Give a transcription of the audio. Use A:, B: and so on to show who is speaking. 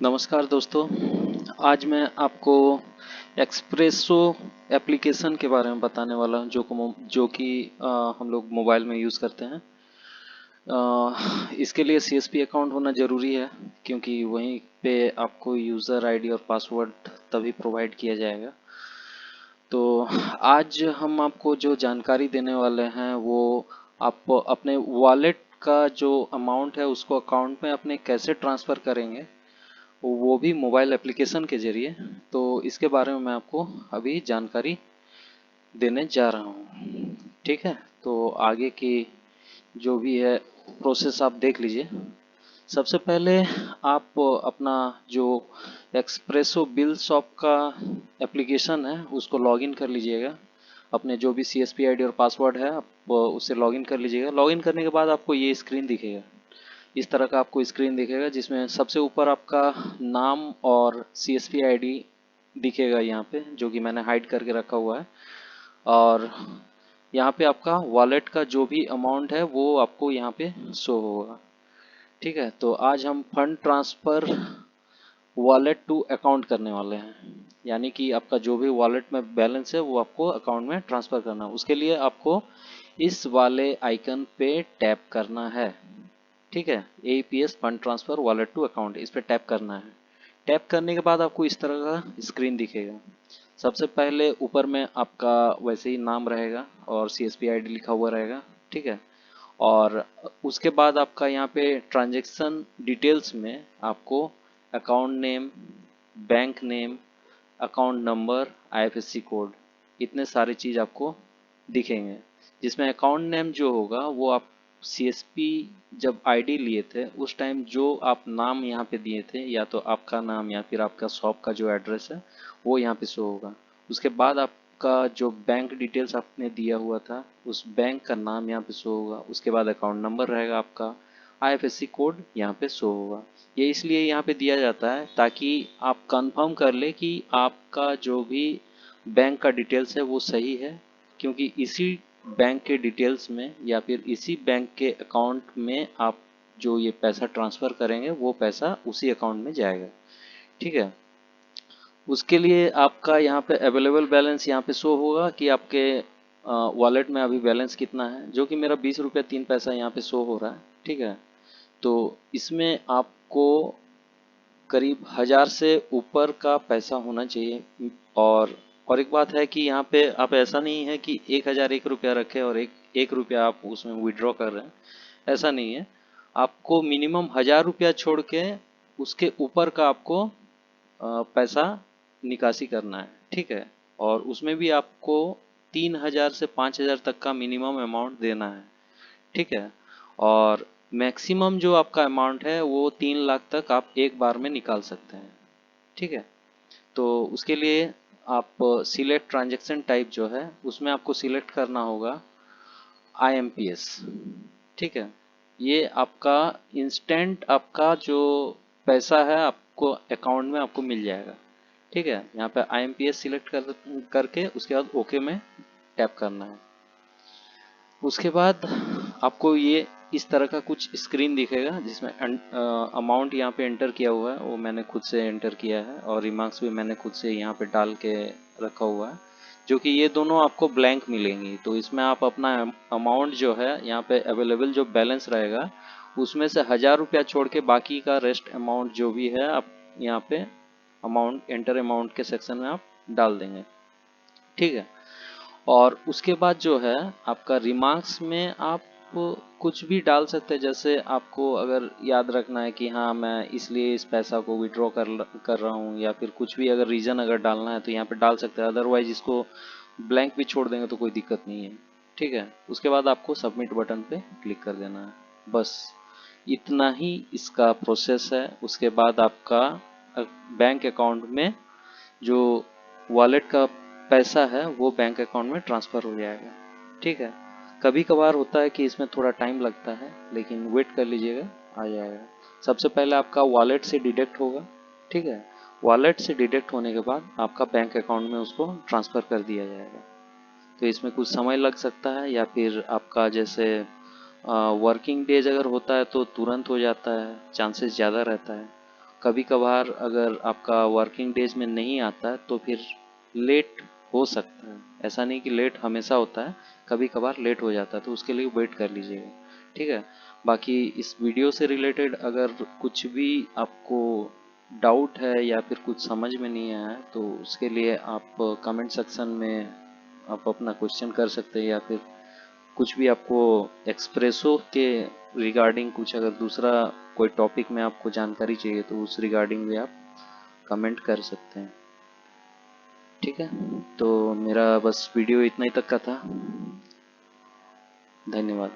A: नमस्कार दोस्तों। आज मैं आपको एक्सप्रेसो एप्लीकेशन के बारे में बताने वाला हूं जो कि हम लोग मोबाइल में यूज़ करते हैं। इसके लिए सीएसपी अकाउंट होना ज़रूरी है क्योंकि वहीं पे आपको यूज़र आईडी और पासवर्ड तभी प्रोवाइड किया जाएगा। तो आज हम आपको जो जानकारी देने वाले हैं वो आप अपने वॉलेट का जो अमाउंट है उसको अकाउंट में अपने कैसे ट्रांसफ़र करेंगे, वो भी मोबाइल एप्लीकेशन के जरिए। तो इसके बारे में मैं आपको अभी जानकारी देने जा रहा हूँ। ठीक है, तो आगे की जो भी है प्रोसेस आप देख लीजिए। सबसे पहले आप अपना जो एक्सप्रेसो बिल शॉप का एप्लीकेशन है उसको लॉगिन कर लीजिएगा। अपने जो भी सीएसपी आईडी और पासवर्ड है आप उससे लॉगिन कर लीजिएगा। लॉगिन करने के बाद आपको ये स्क्रीन दिखेगा। इस तरह का आपको स्क्रीन दिखेगा जिसमें सबसे ऊपर आपका नाम और सीएसपी आईडी दिखेगा यहाँ पे, जो कि मैंने हाइड करके रखा हुआ है। और यहाँ पे आपका वॉलेट का जो भी अमाउंट है वो आपको यहाँ पे शो होगा। ठीक है, तो आज हम fund transfer wallet to account करने वाले हैं, यानी कि आपका जो भी वॉलेट में बैलेंस है वो आपको अकाउंट में ट्रांसफ़र करना है। उसके लिए आपको इस वाले आइकन पे टैप करना है। ठीक है, AEPS fund transfer wallet to account, इस पर टैप करना है। टैप करने के बाद आपको इस तरह का स्क्रीन दिखेगा। सबसे पहले ऊपर में आपका वैसे ही नाम रहेगा और सीएसपी आईडी लिखा हुआ रहेगा। ठीक है, और उसके बाद आपका यहाँ पे ट्रांजैक्शन डिटेल्स में आपको account name, bank name, account number, IFSC code, इतने सारी चीज़ आपको दिखेंगे। जिसमें अकाउंट नेम जो होगा वो आप सीएसपी जब आईडी लिए थे उस टाइम जो आप नाम यहाँ पे दिए थे, या तो आपका नाम या फिर आपका शॉप का जो एड्रेस है वो यहाँ पे शो होगा। उसके बाद आपका जो बैंक डिटेल्स आपने दिया हुआ था उस बैंक का नाम यहाँ पे शो होगा। उसके बाद अकाउंट नंबर रहेगा आपका, आईएफएससी कोड यहाँ पे शो होगा। ये इसलिए यहाँ पे दिया जाता है ताकि आप कंफर्म कर ले कि आपका जो भी बैंक का डिटेल्स है वो सही है, क्योंकि इसी बैंक के डिटेल्स में या फिर इसी बैंक के अकाउंट में आप जो ये पैसा ट्रांसफ़र करेंगे वो पैसा उसी अकाउंट में जाएगा। ठीक है, उसके लिए आपका यहाँ पे अवेलेबल बैलेंस यहाँ पे शो होगा कि आपके वॉलेट में अभी बैलेंस कितना है, जो कि मेरा 20 रुपया 3 पैसा यहाँ पे शो हो रहा है। ठीक है, तो इसमें आपको करीब 1000 से ऊपर का पैसा होना चाहिए। और एक बात है कि यहाँ पे आप ऐसा नहीं है कि 1001 रुपया रखें और एक एक रुपया आप उसमें विड्रॉ कर रहे हैं, ऐसा नहीं है। आपको मिनिमम 1000 रुपया छोड़ के उसके ऊपर का आपको पैसा निकासी करना है। ठीक है, और उसमें भी आपको 3000 से 5000 तक का मिनिमम अमाउंट देना है। ठीक है, और मैक्सिमम जो आपका अमाउंट है वो 3 लाख तक आप एक बार में निकाल सकते हैं। ठीक है, तो उसके लिए आप सिलेक्ट ट्रांजैक्शन टाइप जो है उसमें आपको सिलेक्ट करना होगा आईएमपीएस। ठीक है, ये आपका इंस्टेंट आपका जो पैसा है आपको अकाउंट में आपको मिल जाएगा। ठीक है, यहाँ पे आईएमपीएस सिलेक्ट करके उसके बाद ओके में टैप करना है। उसके बाद आपको ये इस तरह का कुछ स्क्रीन दिखेगा जिसमें अमाउंट यहाँ पे एंटर किया हुआ है वो मैंने खुद से एंटर किया है, और रिमार्क्स भी मैंने खुद से यहाँ पे डाल के रखा हुआ है, जो कि ये दोनों आपको ब्लैंक मिलेंगी। तो इसमें आप अपना अमाउंट जो है यहाँ पे अवेलेबल जो बैलेंस रहेगा उसमें से 1000 रुपया छोड़ के बाकी का रेस्ट अमाउंट जो भी है आप यहाँ पे अमाउंट एंटर अमाउंट के सेक्शन में आप डाल देंगे। ठीक है, और उसके बाद जो है आपका रिमार्क्स में आप कुछ भी डाल सकते हैं। जैसे आपको अगर याद रखना है कि हाँ मैं इसलिए इस पैसा को विड्रॉ कर रहा हूँ, या फिर कुछ भी अगर रीज़न अगर डालना है तो यहाँ पे डाल सकते हैं। अदरवाइज इसको ब्लैंक भी छोड़ देंगे तो कोई दिक्कत नहीं है। ठीक है, उसके बाद आपको सबमिट बटन पे क्लिक कर देना है। बस इतना ही इसका प्रोसेस है। उसके बाद आपका बैंक अकाउंट में जो वॉलेट का पैसा है वो बैंक अकाउंट में ट्रांसफ़र हो जाएगा। ठीक है, कभी कभार होता है कि इसमें थोड़ा टाइम लगता है, लेकिन वेट कर लीजिएगा, आ जाएगा। सबसे पहले आपका वॉलेट से डिडक्ट होगा। ठीक है, वॉलेट से डिडक्ट होने के बाद आपका बैंक अकाउंट में उसको ट्रांसफ़र कर दिया जाएगा। तो इसमें कुछ समय लग सकता है, या फिर आपका जैसे वर्किंग डेज अगर होता है तो तुरंत हो जाता है, चांसेस ज़्यादा रहता है। कभी कभार अगर आपका वर्किंग डेज में नहीं आता है तो फिर लेट हो सकता है। ऐसा नहीं कि लेट हमेशा होता है, कभी कभार लेट हो जाता है, तो उसके लिए वेट कर लीजिएगा। ठीक है। बाकी इस वीडियो से रिलेटेड अगर कुछ भी आपको डाउट है या फिर कुछ समझ में नहीं आया है तो उसके लिए आप कमेंट सेक्शन में आप अपना क्वेश्चन कर सकते हैं, या फिर कुछ भी आपको एक्सप्रेसो के रिगार्डिंग कुछ अगर दूसरा कोई टॉपिक में आपको जानकारी चाहिए तो उस रिगार्डिंग भी आप कमेंट कर सकते हैं। ठीक है। तो मेरा बस वीडियो इतना ही तक का था। धन्यवाद।